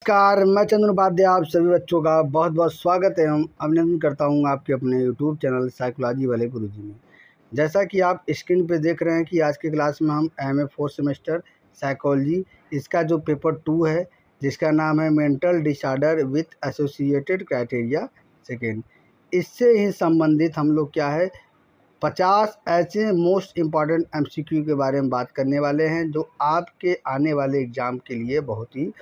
नमस्कार, मैं चंद्र उपाध्याय आप सभी बच्चों का बहुत बहुत स्वागत है। हम अभिनंदन करता हूं आपके अपने यूट्यूब चैनल साइकोलॉजी वाले गुरुजी में। जैसा कि आप स्क्रीन पे देख रहे हैं कि आज की क्लास में हम एमए 4th सेमेस्टर साइकोलॉजी इसका जो पेपर 2 है, जिसका नाम है mental disorder with associated criteria second, इससे ही संबंधित हम लोग क्या है 50 ऐसे मोस्ट इम्पॉर्टेंट एमसीक्यू के बारे में बात करने वाले हैं, जो आपके आने वाले एग्ज़ाम के लिए बहुत ही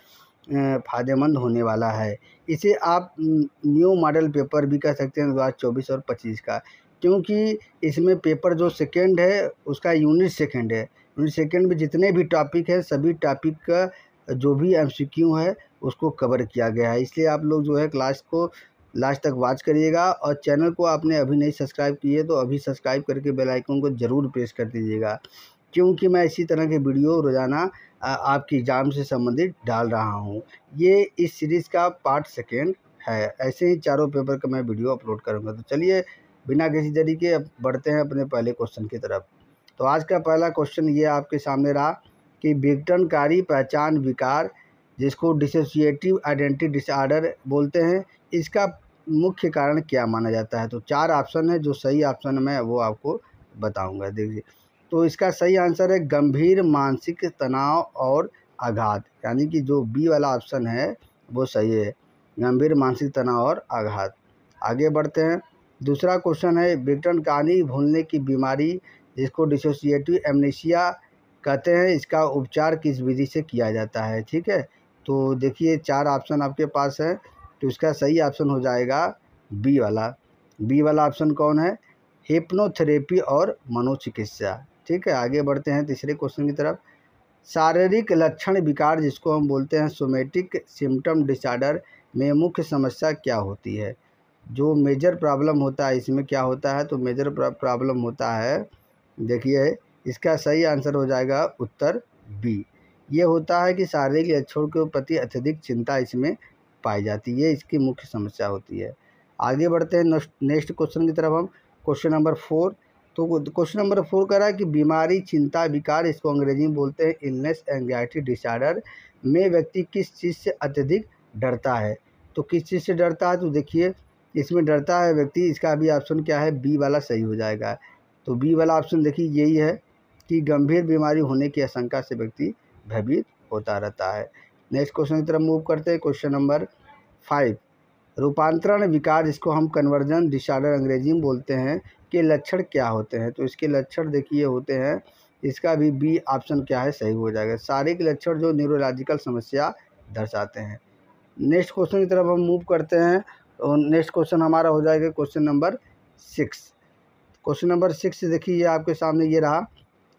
फ़ायदेमंद होने वाला है। इसे आप न्यू मॉडल पेपर भी कह सकते हैं 2024 और 25 का, क्योंकि इसमें पेपर जो सेकंड है उसका यूनिट सेकंड है। यूनिट सेकंड में जितने भी टॉपिक हैं सभी टॉपिक का जो भी एमसीक्यू है उसको कवर किया गया है। इसलिए आप लोग जो है क्लास को लास्ट तक वॉच करिएगा, और चैनल को आपने अभी नहीं सब्सक्राइब किए तो अभी सब्सक्राइब करके बेल आइकन को ज़रूर प्रेस कर दीजिएगा, क्योंकि मैं इसी तरह के वीडियो रोज़ाना आपकी एग्ज़ाम से संबंधित डाल रहा हूं। ये इस सीरीज़ का पार्ट सेकेंड है। ऐसे ही चारों पेपर का मैं वीडियो अपलोड करूंगा। तो चलिए बिना किसी देरी के अब बढ़ते हैं अपने पहले क्वेश्चन की तरफ। तो आज का पहला क्वेश्चन ये आपके सामने रहा कि विघटनकारी पहचान विकार, जिसको डिसोसिएटिव आइडेंटिटी डिसऑर्डर बोलते हैं, इसका मुख्य कारण क्या माना जाता है। तो 4 ऑप्शन है, जो सही ऑप्शन मैं वो आपको बताऊँगा। देखिए, तो इसका सही आंसर है गंभीर मानसिक तनाव और आघात, यानी कि जो बी वाला ऑप्शन है वो सही है, गंभीर मानसिक तनाव और आघात। आगे बढ़ते हैं। दूसरा क्वेश्चन है विघटनकारी भूलने की बीमारी, जिसको डिसोसिएटिव एमनेसिया कहते हैं, इसका उपचार किस विधि से किया जाता है। ठीक है, तो देखिए 4 ऑप्शन आपके पास है, तो इसका सही ऑप्शन हो जाएगा बी वाला। बी वाला ऑप्शन कौन है? हिप्नोथेरेपी और मनोचिकित्सा। ठीक है, आगे बढ़ते हैं तीसरे क्वेश्चन की तरफ। शारीरिक लक्षण विकार, जिसको हम बोलते हैं सोमेटिक सिम्टम डिसऑर्डर, में मुख्य समस्या क्या होती है। जो मेजर प्रॉब्लम होता है इसमें क्या होता है, तो मेजर प्रॉब्लम होता है, देखिए इसका सही आंसर हो जाएगा उत्तर बी। ये होता है कि शारीरिक लक्षणों के प्रति अत्यधिक चिंता इसमें पाई जाती है, इसकी मुख्य समस्या होती है। आगे बढ़ते हैं नेक्स्ट क्वेश्चन की तरफ हम। Question number 4। तो क्वेश्चन नंबर 4 कह रहा है कि बीमारी चिंता विकार, इसको अंग्रेजी में बोलते हैं इलनेस एंग्जाइटी डिसऑर्डर, में व्यक्ति किस चीज़ से अत्यधिक डरता है। तो किस चीज़ से डरता है, तो देखिए इसमें डरता है व्यक्ति, इसका भी ऑप्शन क्या है, बी वाला सही हो जाएगा। तो बी वाला ऑप्शन देखिए यही है कि गंभीर बीमारी होने की आशंका से व्यक्ति भयभीत होता रहता है। नेक्स्ट क्वेश्चन की तरफ मूव करते हैं। Question number 5। रूपांतरण विकार, जिसको हम कन्वर्जन डिसऑर्डर अंग्रेजी में बोलते हैं, के लक्षण क्या होते हैं। तो इसके लक्षण देखिए होते हैं, इसका भी बी ऑप्शन क्या है, सही हो जाएगा। शारीरिक लक्षण जो न्यूरोलॉजिकल समस्या दर्शाते हैं। नेक्स्ट क्वेश्चन की तरफ हम मूव करते हैं, और नेक्स्ट क्वेश्चन हमारा हो जाएगा क्वेश्चन नंबर 6। क्वेश्चन नंबर 6 देखिए ये आपके सामने ये रहा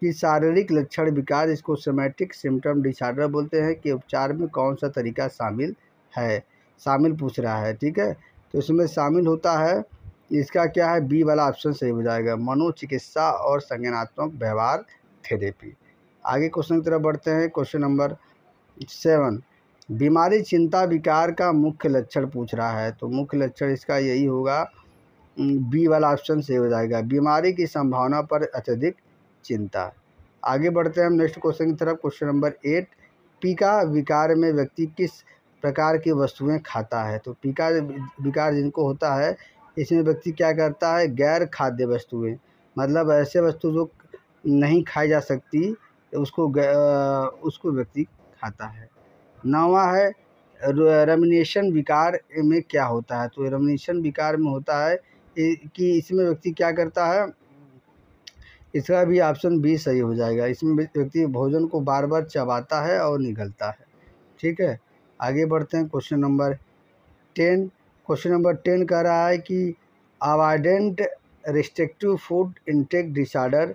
कि शारीरिक लक्षण विकार, इसको सोमैटिक सिम्टम डिसऑर्डर बोलते हैं, कि उपचार में कौन सा तरीका शामिल है। शामिल पूछ रहा है, ठीक है, तो इसमें शामिल होता है, इसका क्या है, बी वाला ऑप्शन सही हो जाएगा, मनोचिकित्सा और संज्ञानात्मक व्यवहार थेरेपी। आगे क्वेश्चन की तरफ बढ़ते हैं। Question number 7। बीमारी चिंता विकार का मुख्य लक्षण पूछ रहा है, तो मुख्य लक्षण इसका यही होगा, बी वाला ऑप्शन सही हो जाएगा, बीमारी की संभावना पर अत्यधिक चिंता। आगे बढ़ते हैं हम नेक्स्ट क्वेश्चन की तरफ। Question number 8। पीका विकार में व्यक्ति किस प्रकार की वस्तुएं खाता है। तो पीका विकार जिनको होता है, इसमें व्यक्ति क्या करता है, गैर खाद्य वस्तुएं, मतलब ऐसे वस्तु जो नहीं खाई जा सकती उसको व्यक्ति खाता है। 9वां है रमिनेशन विकार में क्या होता है। तो रमिनेशन विकार में होता है कि इसमें व्यक्ति क्या करता है, इसका भी ऑप्शन बी सही हो जाएगा। इसमें व्यक्ति भोजन को बार बार चबाता है और निगलता है। ठीक है, आगे बढ़ते हैं। Question number 10। क्वेश्चन नंबर 10 कह रहा है कि avoidant restrictive food intake disorder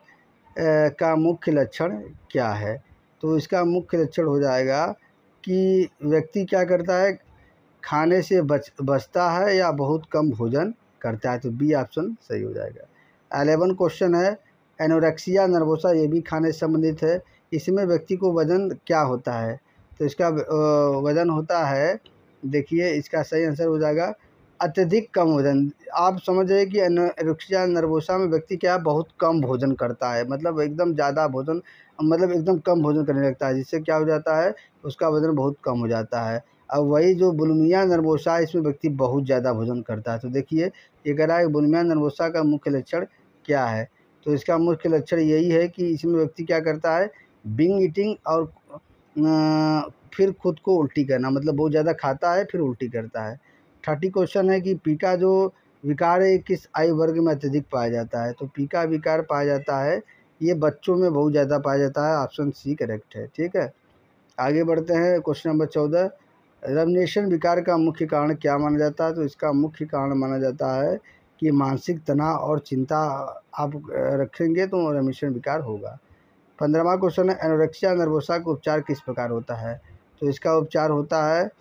का मुख्य लक्षण क्या है। तो इसका मुख्य लक्षण हो जाएगा कि व्यक्ति क्या करता है, खाने से बचता है या बहुत कम भोजन करता है। तो बी ऑप्शन सही हो जाएगा। 11 क्वेश्चन है एनोरेक्सिया नर्वोसा, ये भी खाने से संबंधित है। इसमें व्यक्ति को वजन क्या होता है। तो इसका वजन होता है, देखिए इसका सही आंसर हो जाएगा अत्यधिक कम वजन। आप समझिए कि एनोरेक्सिया नर्वोसा में व्यक्ति क्या बहुत कम भोजन करता है, मतलब एकदम ज़्यादा भोजन, मतलब एकदम कम भोजन करने लगता है, जिससे क्या हो जाता है, उसका वजन बहुत कम हो जाता है। अब वही जो बुलिमिया नर्वोसा है, इसमें व्यक्ति बहुत ज़्यादा भोजन करता है। तो देखिए ये कह रहा है बुलिमिया नर्वोसा का मुख्य लक्षण क्या है। तो इसका मुख्य लक्षण यही है कि इसमें व्यक्ति क्या करता है, बिंग ईटिंग और फिर खुद को उल्टी करना, मतलब बहुत ज़्यादा खाता है फिर उल्टी करता है। 30 क्वेश्चन है कि पीका जो विकार है किस आयु वर्ग में अत्यधिक पाया जाता है। तो पीका विकार पाया जाता है ये बच्चों में बहुत ज़्यादा पाया जाता है। ऑप्शन सी करेक्ट है। ठीक है, आगे बढ़ते हैं। क्वेश्चन नंबर 14, रमिनेशन विकार का मुख्य कारण क्या माना जाता है। तो इसका मुख्य कारण माना जाता है कि मानसिक तनाव और चिंता आप रखेंगे तो रमिनेशन विकार होगा। 15वां क्वेश्चन है, एनोरेक्सिया नर्वोसा का उपचार किस प्रकार होता है। तो इसका उपचार होता है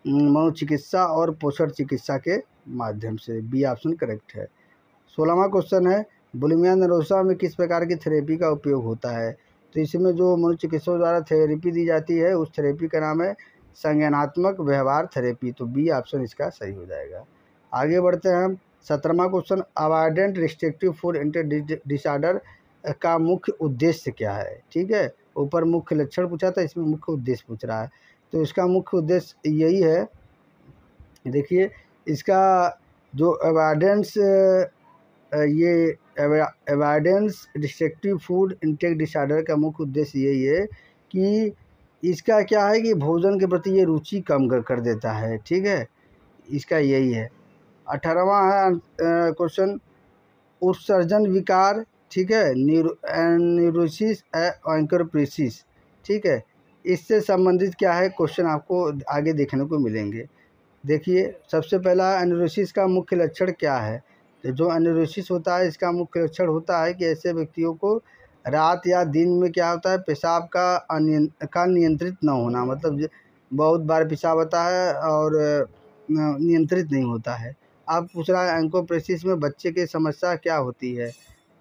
मनोचिकित्सा और पोषण चिकित्सा के माध्यम से। बी ऑप्शन करेक्ट है। 16वां क्वेश्चन है, बुलिमिया नर्वोसा में किस प्रकार की थेरेपी का उपयोग होता है। तो इसमें जो मनोचिकित्सकों द्वारा थेरेपी दी जाती है उस थेरेपी का नाम है संज्ञानात्मक व्यवहार थेरेपी। तो बी ऑप्शन इसका सही हो जाएगा। आगे बढ़ते हैं हम। 17वां question, avoidant restrictive food intake disorder का मुख्य उद्देश्य क्या है। ठीक है, ऊपर मुख्य लक्षण पूछा था, इसमें मुख्य उद्देश्य पूछ रहा है। तो इसका मुख्य उद्देश्य यही है, देखिए इसका जो अवॉइडेंस ये avoidance restrictive food intake disorder का मुख्य उद्देश्य यही है कि इसका क्या है कि भोजन के प्रति ये रुचि कम कर देता है। ठीक है, इसका यही है। 18वां है क्वेश्चन, उत्सर्जन विकार। ठीक है, न्यूरोसिस एंकोप्रेसिस। ठीक है, इससे संबंधित क्या है क्वेश्चन आपको आगे देखने को मिलेंगे। देखिए सबसे पहला एनोरेसिस का मुख्य लक्षण क्या है। तो जो एनोरेसिस होता है इसका मुख्य लक्षण होता है कि ऐसे व्यक्तियों को रात या दिन में क्या होता है, पेशाब का नियंत्रित न होना, मतलब बहुत बार पेशाब आता है और नियंत्रित नहीं होता है। आप पूछ रहा है एंकोप्रेसिस में बच्चे की समस्या क्या होती है।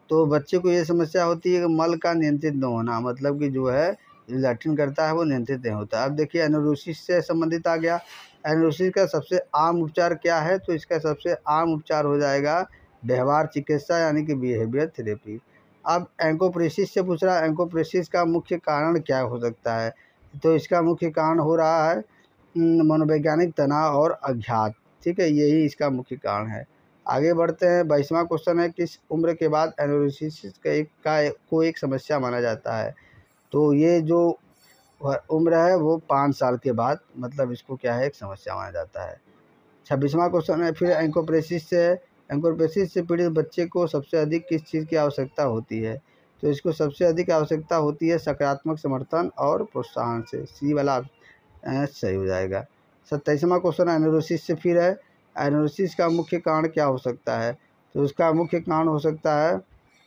तो बच्चे को ये समस्या होती है कि मल का नियंत्रित न होना, मतलब कि जो है लैट्रिन करता है वो नियंत्रित नहीं होता। अब देखिए एनोरेसिस से संबंधित आ गया। एनोरेसिस का सबसे आम उपचार क्या है। तो इसका सबसे आम उपचार हो जाएगा व्यवहार चिकित्सा यानी कि बिहेवियर थेरेपी। अब एंकोप्रेसिस से पूछ रहा है एंकोप्रेसिस का मुख्य कारण क्या हो सकता है। तो इसका मुख्य कारण हो रहा है मनोवैज्ञानिक तनाव और अज्ञात। ठीक है, यही इसका मुख्य कारण है। आगे बढ़ते हैं। 22वां क्वेश्चन है, किस उम्र के बाद एनोरेसिस को एक समस्या माना जाता है। तो ये जो उम्र है वो 5 साल के बाद, मतलब इसको क्या है एक समस्या माना जाता है। 26वां क्वेश्चन है, फिर एंकोप्रेसिस से पीड़ित बच्चे को सबसे अधिक किस चीज़ की आवश्यकता होती है। तो इसको सबसे अधिक आवश्यकता होती है सकारात्मक समर्थन और प्रोत्साहन से। सी वाला सही हो जाएगा। 27वां क्वेश्चन एनोरेसिस से फिर है, एनोरेसिस का मुख्य कारण क्या हो सकता है। तो उसका मुख्य कारण हो सकता है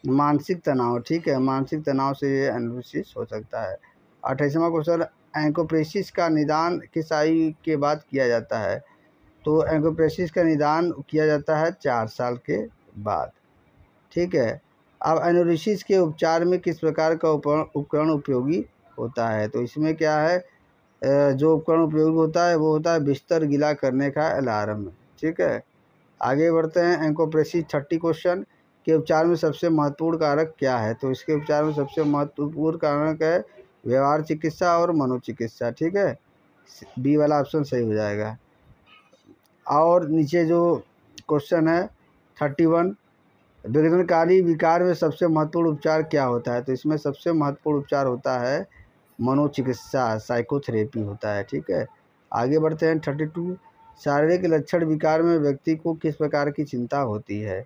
मानसिक तनाव। ठीक है, मानसिक तनाव से ये एनोरेसिस हो सकता है। 28वां क्वेश्चन, एंकोप्रेसिस का निदान किस आयु के बाद किया जाता है। तो एंकोप्रेसिस का निदान किया जाता है 4 साल के बाद। ठीक है, अब एनोरेसिस के उपचार में किस प्रकार का उपकरण उपयोगी होता है। तो इसमें क्या है, जो उपकरण उपयोगी होता है वो होता है बिस्तर गीला करने का अलार्म। ठीक है, आगे बढ़ते हैं। एंकोप्रेसिस 30 क्वेश्चन के उपचार में सबसे महत्वपूर्ण कारक क्या है। तो इसके उपचार में सबसे महत्वपूर्ण कारक है व्यवहार चिकित्सा और मनोचिकित्सा। ठीक है, बी वाला ऑप्शन सही हो जाएगा। और नीचे जो क्वेश्चन है 31, विघटनकारी विकार में सबसे महत्वपूर्ण उपचार क्या होता है। तो इसमें सबसे महत्वपूर्ण उपचार होता है मनोचिकित्सा, साइकोथेरेपी होता है। ठीक है, आगे बढ़ते हैं। 32, शारीरिक लक्षण विकार में व्यक्ति को किस प्रकार की चिंता होती है।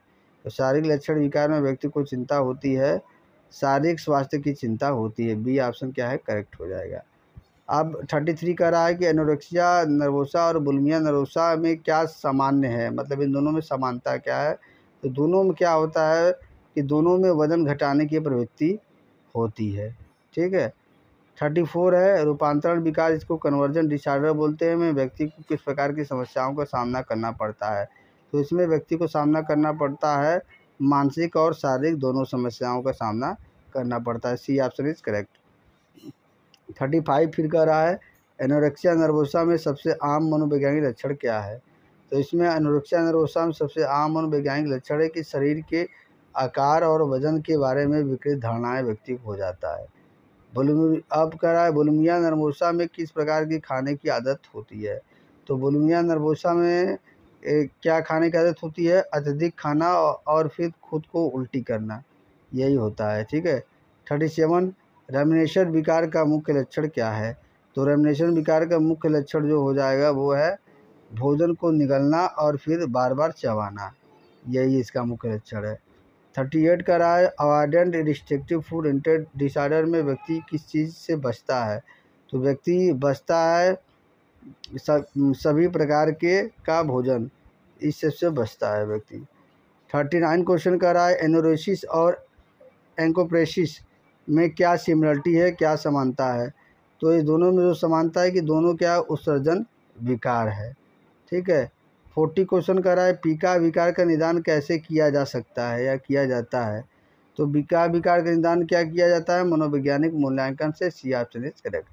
तो शारीरिक लक्षण विकार में व्यक्ति को चिंता होती है शारीरिक स्वास्थ्य की चिंता होती है। बी ऑप्शन क्या है करेक्ट हो जाएगा। अब 33 कह रहा है कि एनोरेक्सिया नर्वोसा और बुलिमिया नर्वोसा में क्या सामान्य है, मतलब इन दोनों में समानता क्या है। तो दोनों में क्या होता है कि दोनों में वजन घटाने की प्रवृत्ति होती है। ठीक है, 34 है, रूपांतरण विकार, इसको कन्वर्जन डिसऑर्डर बोलते हैं, में व्यक्ति को किस प्रकार की समस्याओं का सामना करना पड़ता है। तो इसमें व्यक्ति को सामना करना पड़ता है मानसिक और शारीरिक दोनों समस्याओं का सामना करना पड़ता है। सी ऑप्शन इज करेक्ट। 35 फिर कह रहा है एनोरेक्सिया नर्वोसा में सबसे आम मनोवैज्ञानिक लक्षण क्या है। तो इसमें एनोरेक्सिया नर्वोसा में सबसे आम मनोवैज्ञानिक लक्षण है कि शरीर के आकार और वजन के बारे में विकृत धारणाएं व्यक्ति को हो जाता है। अब कह रहा है बुलिमिया नर्वोसा में किस प्रकार की खाने की आदत होती है। तो बुलिमिया नर्वोसा में क्या खाने की आदत होती है? अत्यधिक खाना और फिर खुद को उल्टी करना, यही होता है। ठीक है। 37 रेमिनेशन विकार का मुख्य लक्षण क्या है? तो रेमिनेशन विकार का मुख्य लक्षण जो हो जाएगा वो है भोजन को निगलना और फिर बार बार चबाना, यही इसका मुख्य लक्षण है। 38 का रहा है avoidant restrictive food intake disorder में व्यक्ति किस चीज़ से बचता है? तो व्यक्ति बचता है सभी प्रकार के का भोजन, इस सबसे बचता है व्यक्ति। 39 क्वेश्चन का रहा है एनोरेसिस और एंकोप्रेसिस में क्या सिमिलरिटी है, क्या समानता है? तो ये दोनों में जो समानता है कि दोनों क्या उत्सर्जन विकार है। ठीक है। 40 क्वेश्चन का रहा है पीका विकार का निदान कैसे किया जा सकता है या किया जाता है? तो पीका विकार का निदान क्या किया जाता है? मनोवैज्ञानिक मूल्यांकन से। C option is correct.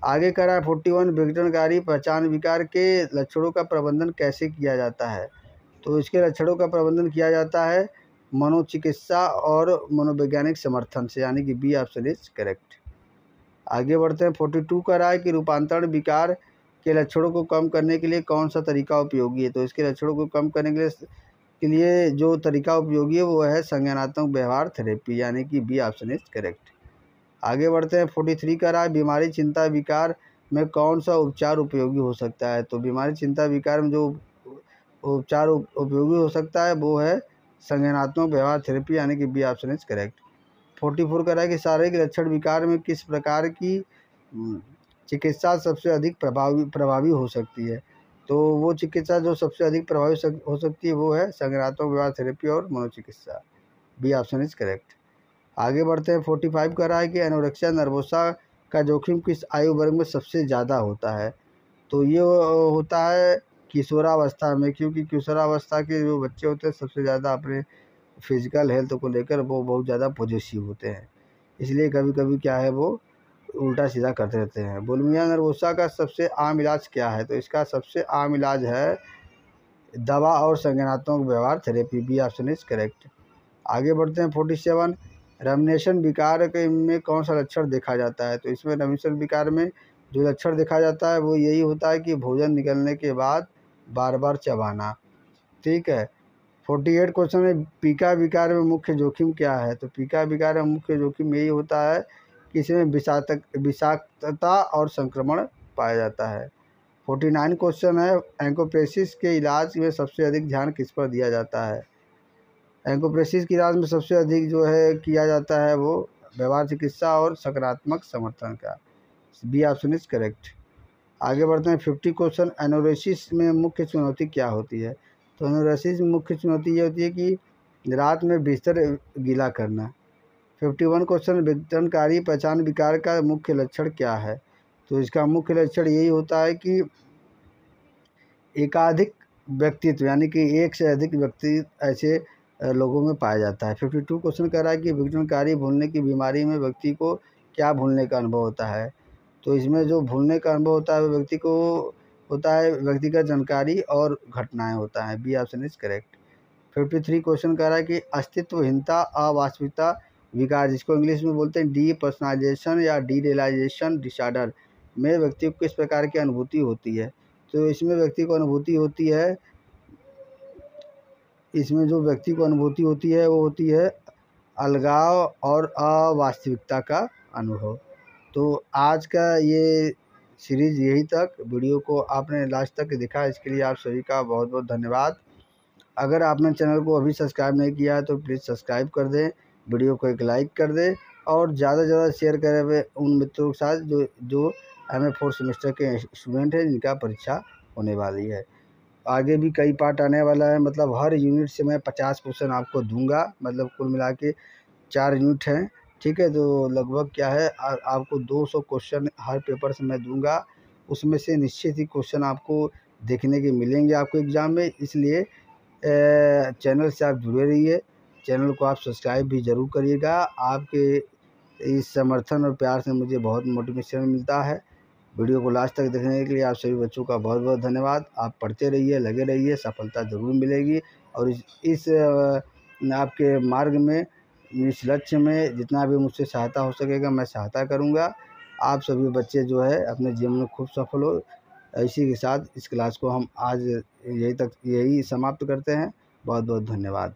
आगे का रहा है 41 विघटनकारी पहचान विकार के लक्षणों का प्रबंधन कैसे किया जाता है? तो इसके लक्षणों का प्रबंधन किया जाता है मनोचिकित्सा और मनोवैज्ञानिक समर्थन से, यानी कि बी ऑप्शन इज करेक्ट। आगे बढ़ते हैं। 42 का रहा है कि रूपांतरण विकार के लक्षणों को कम करने के लिए कौन सा तरीका उपयोगी है? तो इसके लक्षणों को कम करने के लिए जो तरीका उपयोगी है वो है संज्ञानात्मक व्यवहार थेरेपी, यानी कि बी ऑप्शन इज करेक्ट। आगे बढ़ते हैं। 43 का रहा है बीमारी चिंता विकार में कौन सा उपचार उपयोगी हो सकता है? तो बीमारी चिंता विकार में जो उपचार उपयोगी हो सकता है वो है संज्ञानात्मक व्यवहार थेरेपी, यानी कि बी ऑप्शन इज करेक्ट। 44 का रहा है कि शारीरिक लक्षण विकार में किस प्रकार की चिकित्सा सबसे अधिक प्रभावी हो सकती है? तो वो चिकित्सा जो सबसे अधिक प्रभावी हो सकती है वो है संज्ञानात्मक व्यवहार थेरेपी और मनोचिकित्सा, बी ऑप्शन इज करेक्ट। आगे बढ़ते हैं। 45 का रहा है कि एनोरेक्सिया नर्वोसा का जोखिम किस आयु वर्ग में सबसे ज़्यादा होता है? तो ये होता है किशोरावस्था में, क्योंकि किशोरावस्था के जो बच्चे होते हैं सबसे ज़्यादा अपने फिजिकल हेल्थ को लेकर वो बहुत ज़्यादा पॉजिटिव होते हैं, इसलिए कभी कभी क्या है वो उल्टा सीधा करते रहते हैं। बुलिमिया नर्वोसा का सबसे आम इलाज क्या है? तो इसका सबसे आम इलाज है दवा और संज्ञानात्मक व्यवहार therapy, B option is correct. आगे बढ़ते हैं। 47 रेमिनेशन विकार में कौन सा लक्षण देखा जाता है? तो इसमें रेमिनेशन विकार में जो लक्षण देखा जाता है वो यही होता है कि भोजन निकलने के बाद बार बार चबाना। ठीक है। 48 क्वेश्चन में पीका विकार में मुख्य जोखिम क्या है? तो पीका विकार में मुख्य जोखिम यही होता है कि इसमें विषाक्तता और संक्रमण पाया जाता है। 49 क्वेश्चन है एंकोप्रेसिस के इलाज में सबसे अधिक ध्यान किस पर दिया जाता है? एंकोप्रेसिस के इलाज में सबसे अधिक जो है किया जाता है वो व्यवहार चिकित्सा और सकारात्मक समर्थन का, बी ऑप्शन इज करेक्ट। आगे बढ़ते हैं। 50 क्वेश्चन एनोरेसिस में मुख्य चुनौती क्या होती है? तो एनोरेसिस में मुख्य चुनौती ये होती है कि रात में बिस्तर गीला करना। 51 क्वेश्चन विघटनकारी पहचान विकार का मुख्य लक्षण क्या है? तो इसका मुख्य लक्षण यही होता है कि एकाधिक व्यक्तित्व, यानी कि एक से अधिक व्यक्ति ऐसे लोगों में पाया जाता है। 52 क्वेश्चन कह रहा है कि विघटनकारी भूलने की बीमारी में व्यक्ति को क्या भूलने का अनुभव होता है? तो इसमें जो भूलने का अनुभव होता है वो व्यक्ति को होता है व्यक्तिगत जानकारी और घटनाएं होता है, B option is correct. 53 question कह रहा है कि अस्तित्वहीनता अवास्तविकता विकार, जिसको इंग्लिश में बोलते हैं डी पर्सनलाइजेशन या डी रियलाइजेशन डिसऑर्डर में व्यक्ति को किस प्रकार की अनुभूति होती है? तो इसमें व्यक्ति को अनुभूति होती है, इसमें जो व्यक्ति को अनुभूति होती है वो होती है अलगाव और अवास्तविकता का अनुभव। तो आज का ये सीरीज़ यही तक। वीडियो को आपने लास्ट तक देखा, इसके लिए आप सभी का बहुत बहुत धन्यवाद। अगर आपने चैनल को अभी सब्सक्राइब नहीं किया है तो प्लीज़ सब्सक्राइब कर दें, वीडियो को एक लाइक कर दें और ज़्यादा से ज़्यादा शेयर करें हुए उन मित्रों के साथ जो MA 4 सेमेस्टर के स्टूडेंट हैं जिनका परीक्षा होने वाली है। आगे भी कई पार्ट आने वाला है, मतलब हर यूनिट से मैं 50 क्वेश्चन आपको दूंगा, मतलब कुल मिला के 4 यूनिट हैं। ठीक है। तो लगभग क्या है आपको 200 क्वेश्चन हर पेपर से मैं दूंगा, उसमें से निश्चित ही क्वेश्चन आपको देखने के मिलेंगे आपको एग्ज़ाम में, इसलिए चैनल से आप जुड़े रहिए। चैनल को आप सब्सक्राइब भी ज़रूर करिएगा। आपके इस समर्थन और प्यार से मुझे बहुत मोटिवेशन मिलता है। वीडियो को लास्ट तक देखने के लिए आप सभी बच्चों का बहुत बहुत धन्यवाद। आप पढ़ते रहिए, लगे रहिए, सफलता ज़रूर मिलेगी और इस आपके मार्ग में, इस लक्ष्य में जितना भी मुझसे सहायता हो सकेगा मैं सहायता करूंगा। आप सभी बच्चे जो है अपने जीवन में खूब सफल हो, इसी के साथ इस क्लास को हम आज यही समाप्त करते हैं। बहुत बहुत धन्यवाद।